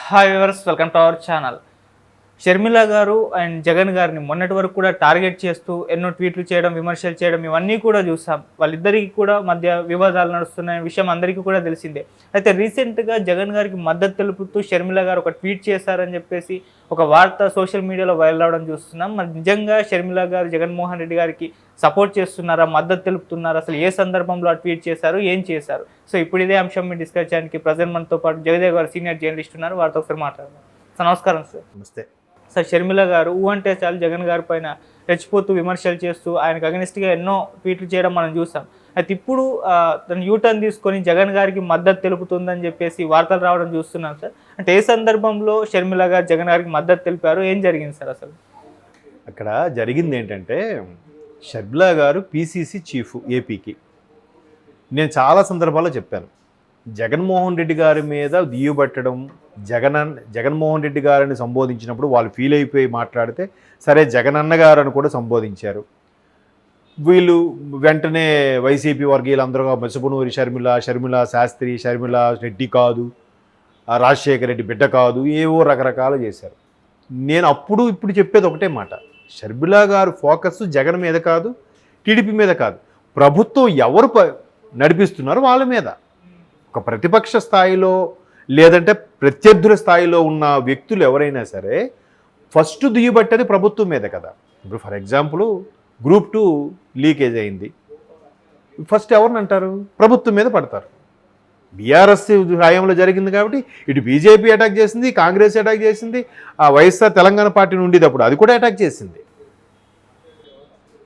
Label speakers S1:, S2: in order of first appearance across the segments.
S1: Hi viewers, welcome to our channel. Sharmila గారు and Jagan గారిని మొన్నటి వరకు కూడా టార్గెట్ చేస్తూ ఎన్నో ట్వీట్లు చేయడం, విమర్శలు చేయడం ఇవన్నీ కూడా చూసాం. వాళ్ళిద్దరికీ కూడా మధ్య వివాదాలు నడుస్తున్న విషయం అందరికీ కూడా తెలిసిందే. అయితే రీసెంట్గా జగన్ గారికి మద్దతు తెలుపుతూ షర్మిల గారు ఒక ట్వీట్ చేశారని చెప్పేసి ఒక వార్త సోషల్ మీడియాలో వైరల్ అవడం చూస్తున్నాం. మరి నిజంగా షర్మిల గారు జగన్మోహన్ రెడ్డి గారికి సపోర్ట్ చేస్తున్నారా, మద్దతు తెలుపుతున్నారా, అసలు ఏ సందర్భంలో ఆ ట్వీట్ చేశారు, ఏం చేశారు? సో ఇప్పుడు ఇదే అంశం మీద డిస్కస్ చేయడానికి ప్రజెంట్ మనతో పాటు జగదేవ్ గారు సీనియర్ జర్నలిస్ట్ ఉన్నారు. వారితో ఒకసారి మాట్లాడదాం. సార్ నమస్కారం. సార్
S2: నమస్తే.
S1: సార్, షర్మిల గారు అంటే చాలు జగన్ గారి పైన రెచ్చిపోతూ విమర్శలు చేస్తూ ఆయనకు అగనిస్ట్గా ఎన్నో ట్వీట్లు చేయడం మనం చూసాం. అయితే ఇప్పుడు తను యూటర్న్ తీసుకొని జగన్ గారికి మద్దతు తెలుపుతుందని చెప్పేసి వార్తలు రావడం చూస్తున్నాం. సార్ అంటే ఏ సందర్భంలో షర్మిల గారు జగన్ గారికి మద్దతు తెలిపారు, ఏం జరిగింది సార్? అసలు
S2: అక్కడ జరిగింది ఏంటంటే, షర్మిల గారు పీసీసీ చీఫ్ ఏపీకి. నేను చాలా సందర్భాల్లో చెప్పాను, జగన్మోహన్ రెడ్డి గారి మీద దియ్యబట్టడం, జగన్మోహన్ రెడ్డి గారిని సంబోధించినప్పుడు వాళ్ళు ఫీల్ అయిపోయి మాట్లాడితే సరే జగనన్న గారు అని కూడా సంబోధించారు. వీళ్ళు వెంటనే వైసీపీ వర్గీయులందరూ బసపునూరి షర్మిల శాస్త్రి, షర్మిల రెడ్డి కాదు, రాజశేఖర రెడ్డి బిడ్డ కాదు, ఏవో రకరకాలు చేశారు. నేను అప్పుడు ఇప్పుడు చెప్పేది ఒకటే మాట, షర్మిల గారు ఫోకస్ జగన్ మీద కాదు, టీడీపీ మీద కాదు, ప్రభుత్వం ఎవరు నడిపిస్తున్నారో వాళ్ళ మీద. ఒక ప్రతిపక్ష స్థాయిలో లేదంటే ప్రత్యర్థుల స్థాయిలో ఉన్న వ్యక్తులు ఎవరైనా సరే ఫస్ట్ దియ్యబట్టేది ప్రభుత్వం మీద కదా. ఇప్పుడు ఫర్ ఎగ్జాంపుల్ గ్రూప్ 2 లీకేజ్ అయింది, ఫస్ట్ ఎవరిని అంటారు? ప్రభుత్వం మీద పడతారు. బీఆర్ఎస్ హయాంలో జరిగింది కాబట్టి ఇటు బీజేపీ అటాక్ చేసింది, కాంగ్రెస్ అటాక్ చేసింది, ఆ వైఎస్ఆర్ తెలంగాణ పార్టీ నుండి అప్పుడు అది కూడా అటాక్ చేసింది.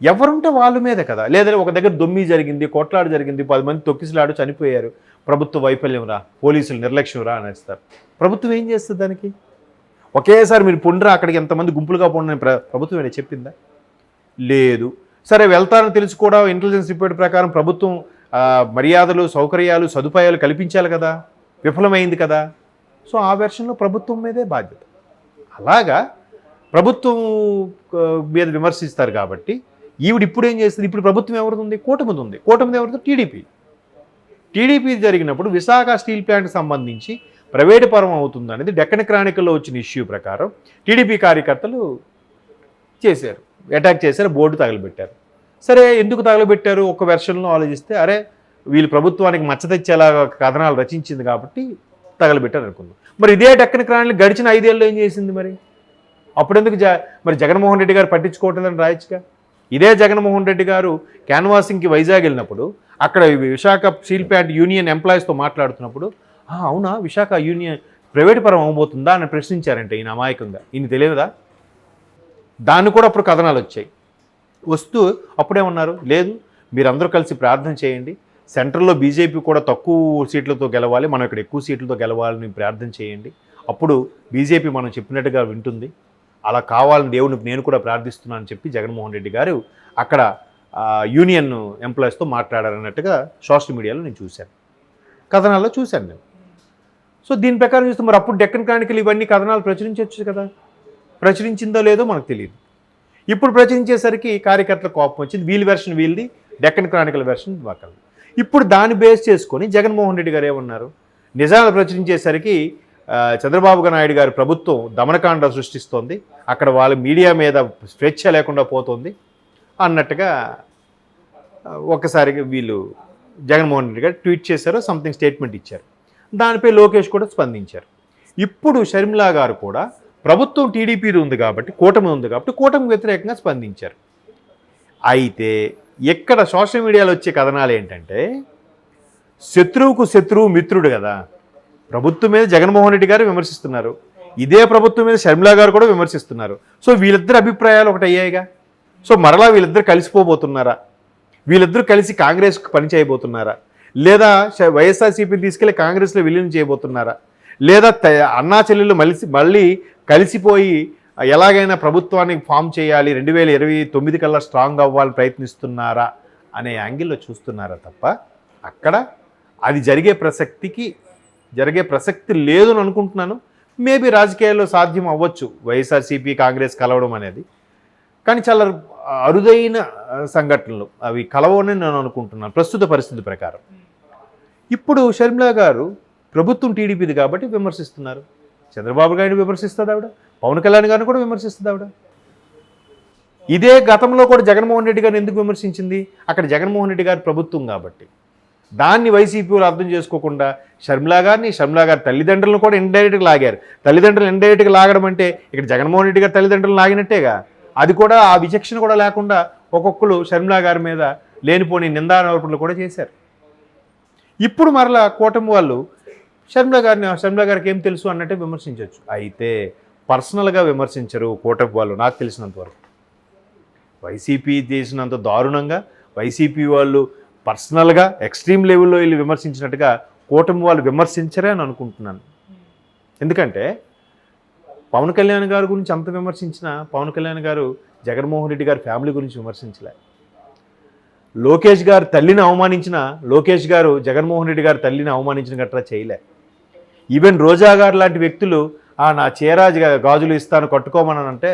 S2: ఎవరుంటే వాళ్ళ మీద కదా. లేదంటే ఒక దగ్గర దొమ్మి జరిగింది, కొట్లాడు జరిగింది, 10 మంది తొక్కిసలాడు చనిపోయారు, ప్రభుత్వ వైఫల్యం రా, పోలీసులు నిర్లక్ష్యం రా అనేస్తారు. ప్రభుత్వం ఏం చేస్తుంది దానికి? ఒకేసారి మీరు పొండ్రా అక్కడికి ఎంతమంది గుంపులుగా పొండని ప్రభుత్వం ఏమైనా చెప్పిందా? లేదు. సరే వెళ్తారని తెలిసి కూడా ఇంటెలిజెన్స్ రిపోర్ట్ ప్రకారం ప్రభుత్వం మర్యాదలు, సౌకర్యాలు, సదుపాయాలు కల్పించాలి కదా, విఫలమైంది కదా. సో ఆ వెర్షన్లో ప్రభుత్వం మీదే బాధ్యత. అలాగా ప్రభుత్వం మీద విమర్శిస్తారు కాబట్టి ఈవిడ ఇప్పుడు ఏం చేస్తుంది? ఇప్పుడు ప్రభుత్వం ఎవరిది ఉంది? కూటమిది ఉంది. కూటమిది ఎవరిది? టీడీపీ జరిగినప్పుడు విశాఖ స్టీల్ ప్లాంట్కి సంబంధించి ప్రైవేటు పరం అవుతుంది అనేది డెక్కన్ క్రానికల్లో వచ్చిన ఇష్యూ ప్రకారం టీడీపీ కార్యకర్తలు చేశారు, అటాక్ చేశారు, బోర్డు తగలబెట్టారు. సరే ఎందుకు తగలబెట్టారు? ఒక వెర్షన్లో ఆలోచిస్తే అరే వీళ్ళు ప్రభుత్వానికి మచ్చ తెచ్చేలా కథనాలు రచించింది కాబట్టి తగలబెట్టారు అనుకుందాం. మరి ఇదే డెక్కన్ క్రానికల్ గడిచిన 5 ఏళ్ళు ఏం చేసింది? మరి అప్పుడెందుకు మరి జగన్మోహన్ రెడ్డి గారు పట్టించుకోవట్లేదని రాయొచ్చుగా. ఇదే జగన్మోహన్ రెడ్డి గారు క్యాన్వాసింగ్కి వైజాగ్ వెళ్ళినప్పుడు అక్కడ విశాఖ స్టీల్ ప్లాంట్ యూనియన్ ఎంప్లాయీస్తో మాట్లాడుతున్నప్పుడు అవునా విశాఖ యూనియన్ ప్రైవేటు పరం అవ్వబోతుందా అని ప్రశ్నించారంటే ఈయన అమాయకంగా. ఈయన తెలియదా? దాన్ని కూడా అప్పుడు కథనాలు వచ్చాయి. వస్తూ అప్పుడేమన్నారు? లేదు మీరందరూ కలిసి ప్రార్థన చేయండి, సెంట్రల్లో బీజేపీ కూడా తక్కువ సీట్లతో గెలవాలి, మనం ఇక్కడ ఎక్కువ సీట్లతో గెలవాలని ప్రార్థన చేయండి, అప్పుడు బీజేపీ మనం చెప్పినట్టుగా వింటుంది, అలా కావాలని దేవుడిని నేను కూడా ప్రార్థిస్తున్నాను అని చెప్పి జగన్మోహన్ రెడ్డి గారు అక్కడ యూనియన్ ఎంప్లాయీస్తో మాట్లాడారన్నట్టుగా సోషల్ మీడియాలో నేను చూశాను, కథనాల్లో చూశాను నేను. సో దీని ప్రకారం చూస్తే మరి అప్పుడు డెక్కన్ క్రానికల్ ఇవన్నీ కథనాలు ప్రచురించవచ్చు కదా. ప్రచురించిందో లేదో మనకు తెలియదు. ఇప్పుడు ప్రచురించేసరికి కార్యకర్తల కోపం వచ్చింది. వీళ్ళ వెర్షన్ వీళ్ళది, డెక్కన్ క్రానికల్ వెర్షన్ వాకల్. ఇప్పుడు దాన్ని బేస్ చేసుకొని జగన్మోహన్ రెడ్డి గారు ఏమన్నారు? నిజాలు ప్రచురించేసరికి చంద్రబాబు నాయుడు గారి ప్రభుత్వం దమనకాండ సృష్టిస్తోంది, అక్కడ వాళ్ళ మీడియా మీద స్వేచ్ఛ లేకుండా పోతుంది అన్నట్టుగా ఒక్కసారిగా వీళ్ళు జగన్మోహన్ రెడ్డి గారు ట్వీట్ చేశారు, సంథింగ్ స్టేట్మెంట్ ఇచ్చారు. దానిపై లోకేష్ కూడా స్పందించారు. ఇప్పుడు షర్మిల గారు కూడా ప్రభుత్వం టీడీపీది ఉంది కాబట్టి, కూటమి ఉంది కాబట్టి కూటమి వ్యతిరేకంగా స్పందించారు. అయితే ఇక్కడ సోషల్ మీడియాలో వచ్చే కథనాలు ఏంటంటే, శత్రువుకు శత్రువు మిత్రుడు కదా. ప్రభుత్వం మీద జగన్మోహన్ రెడ్డి గారు విమర్శిస్తున్నారు, ఇదే ప్రభుత్వం మీద షర్మిల గారు కూడా విమర్శిస్తున్నారు. సో వీళ్ళిద్దరు అభిప్రాయాలు ఒకటి అయ్యాయిగా. సో మరలా వీళ్ళిద్దరు కలిసిపోబోతున్నారా? వీళ్ళిద్దరూ కలిసి కాంగ్రెస్కి పని చేయబోతున్నారా? లేదా వైఎస్ఆర్సీపీని తీసుకెళ్లి కాంగ్రెస్లో విలీనం చేయబోతున్నారా? లేదా అన్నా చెల్లెళ్ళు మళ్ళీ కలిసిపోయి ఎలాగైనా ప్రభుత్వాన్ని ఫామ్ చేయాలి, 2029 కల్లా స్ట్రాంగ్ అవ్వాలని ప్రయత్నిస్తున్నారా అనే యాంగిల్లో చూస్తున్నారా తప్ప అక్కడ అది జరిగే ప్రసక్తి లేదు అని అనుకుంటున్నాను. మేబీ రాజకీయాల్లో సాధ్యం అవ్వచ్చు వైఎస్ఆర్సీపీ కాంగ్రెస్ కలవడం అనేది, కానీ చాలా అరుదైన సంఘటనలు, అవి కలవని నేను అనుకుంటున్నాను ప్రస్తుత పరిస్థితి ప్రకారం. ఇప్పుడు షర్మిల గారు ప్రభుత్వం టీడీపీది కాబట్టి విమర్శిస్తున్నారు. చంద్రబాబు గారిని విమర్శిస్తుంది ఆవిడ, పవన్ కళ్యాణ్ గారిని కూడా విమర్శిస్తుంది ఆవిడ. ఇదే గతంలో కూడా జగన్మోహన్ రెడ్డి గారిని ఎందుకు విమర్శించింది? అక్కడ జగన్మోహన్ రెడ్డి గారి ప్రభుత్వం కాబట్టి. దాన్ని వైసీపీ వాళ్ళు అర్థం చేసుకోకుండా షర్మిలా గారి తల్లిదండ్రులను కూడా ఇండైరెక్ట్గా లాగారు. తల్లిదండ్రులు ఇండైరెక్ట్గా లాగడం అంటే ఇక్కడ జగన్మోహన్ రెడ్డి గారి తల్లిదండ్రులు లాగినట్టేగా. అది కూడా ఆ విచక్షణ కూడా లేకుండా ఒక్కొక్కరు షర్మిలా గారి మీద లేనిపోని నిందారోపణలు కూడా చేశారు. ఇప్పుడు మరలా కూటమి వాళ్ళు షర్మిలా గారికి ఏం తెలుసు అన్నట్టే విమర్శించవచ్చు. అయితే పర్సనల్గా విమర్శించరు కూటమి వాళ్ళు నాకు తెలిసినంతవరకు. వైసీపీ చేసినంత దారుణంగా వైసీపీ వాళ్ళు పర్సనల్గా ఎక్స్ట్రీమ్ లెవెల్లో వీళ్ళు విమర్శించినట్టుగా కూటమి వాళ్ళు విమర్శించరే అని అనుకుంటున్నాను. ఎందుకంటే పవన్ కళ్యాణ్ గారి గురించి అంత విమర్శించినా పవన్ కళ్యాణ్ గారు జగన్మోహన్ రెడ్డి గారి ఫ్యామిలీ గురించి విమర్శించలే. లోకేష్ గారు తల్లిని అవమానించిన లోకేష్ గారు జగన్మోహన్ రెడ్డి గారి తల్లిని అవమానించిన గట్రా చేయలే. ఈవెన్ రోజా గారు లాంటి వ్యక్తులు నా చీర గాజులు ఇస్తాను కట్టుకోమని అంటే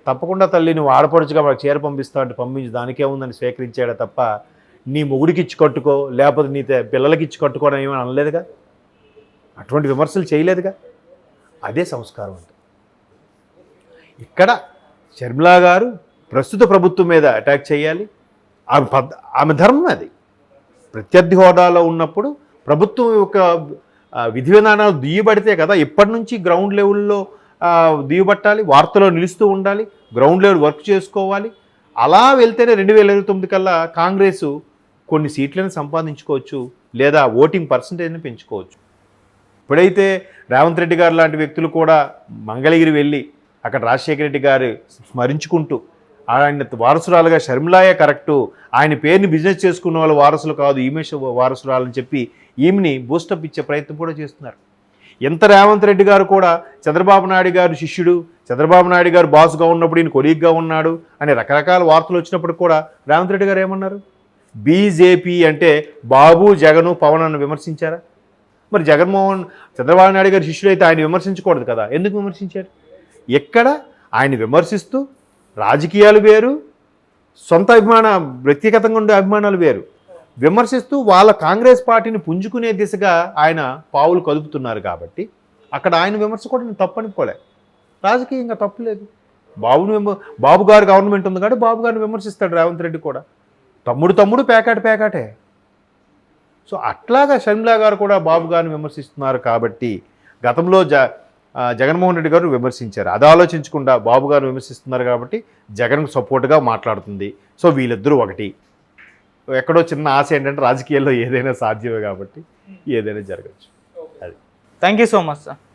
S2: తప్పకుండా తల్లి నువ్వు ఆడపడుచుగా మాకు చీర పంపిస్తావు అంటే పంపించి దానికే ఉందని స్వీకరించాడే తప్ప నీ మొగుడికి ఇచ్చి కట్టుకో లేకపోతే నీ పిల్లలకి ఇచ్చి కట్టుకోవడం ఏమని అనలేదుగా. అటువంటి విమర్శలు చేయలేదుగా. అదే సంస్కారం అంటే. ఇక్కడ షర్మిలా గారు ప్రస్తుత ప్రభుత్వం మీద అటాక్ చేయాలి, ఆమె ధర్మం అది. ప్రత్యర్థి హోదాలో ఉన్నప్పుడు ప్రభుత్వం యొక్క విధి విధానాలు దుయ్యబడితే కదా ఇప్పటి నుంచి గ్రౌండ్ లెవెల్లో దుయ్యబట్టాలి, వార్తలో నిలుస్తూ ఉండాలి, గ్రౌండ్ లెవెల్ వర్క్ చేసుకోవాలి. అలా వెళ్తేనే 2029 కల్లా కాంగ్రెస్ కొన్ని సీట్లను సంపాదించుకోవచ్చు, లేదా ఓటింగ్ పర్సంటేజ్ని పెంచుకోవచ్చు. ఇప్పుడైతే రేవంత్ రెడ్డి గారు లాంటి వ్యక్తులు కూడా మంగళగిరి వెళ్ళి అక్కడ రాజశేఖర రెడ్డి గారు స్మరించుకుంటూ ఆయన వారసురాలుగా షర్మిలాయే కరెక్టు, ఆయన పేరుని బిజినెస్ చేసుకున్న వాళ్ళు వారసులు కాదు ఈమె వారసురాలని చెప్పి ఈమెని బూస్టప్ ఇచ్చే ప్రయత్నం కూడా చేస్తున్నారు. ఎంత రేవంత్ రెడ్డి గారు కూడా చంద్రబాబు నాయుడు గారు శిష్యుడు, చంద్రబాబు నాయుడు గారు బాస్గా ఉన్నప్పుడు ఈయన కొలీగ్గా ఉన్నాడు అనే రకరకాల వార్తలు వచ్చినప్పుడు కూడా రేవంత్ రెడ్డి గారు ఏమన్నారు? బీజేపీ అంటే బాబు జగను పవన్ అని విమర్శించారా? మరి చంద్రబాబు నాయుడు గారి శిష్యుడు అయితే ఆయన విమర్శించకూడదు కదా, ఎందుకు విమర్శించారు? ఎక్కడ ఆయన విమర్శిస్తూ రాజకీయాలు వేరు, సొంత వ్యక్తిగతంగా ఉండే అభిమానాలు వేరు. విమర్శిస్తూ వాళ్ళ కాంగ్రెస్ పార్టీని పుంజుకునే దిశగా ఆయన పావులు కదుపుతున్నారు కాబట్టి అక్కడ ఆయన విమర్శ కూడా నేను తప్పనుకోలే. రాజకీయంగా తప్పులేదు. బాబు గారు గవర్నమెంట్ ఉంది కాబట్టి బాబు గారిని విమర్శిస్తాడు రేవంత్ రెడ్డి కూడా. తమ్ముడు పేకాటే. సో అట్లాగా షర్మిలా గారు కూడా బాబు గారిని విమర్శిస్తున్నారు కాబట్టి గతంలో జగన్మోహన్ రెడ్డి గారు విమర్శించారు. అది ఆలోచించకుండా బాబు గారు విమర్శిస్తున్నారు కాబట్టి జగన్కు సపోర్ట్గా మాట్లాడుతుంది. సో వీళ్ళిద్దరూ ఒకటి. ఎక్కడో చిన్న ఆశ ఏంటంటే రాజకీయాల్లో ఏదైనా సాధ్యమే కాబట్టి ఏదైనా జరగచ్చు. అది.
S1: Thank you so much sir.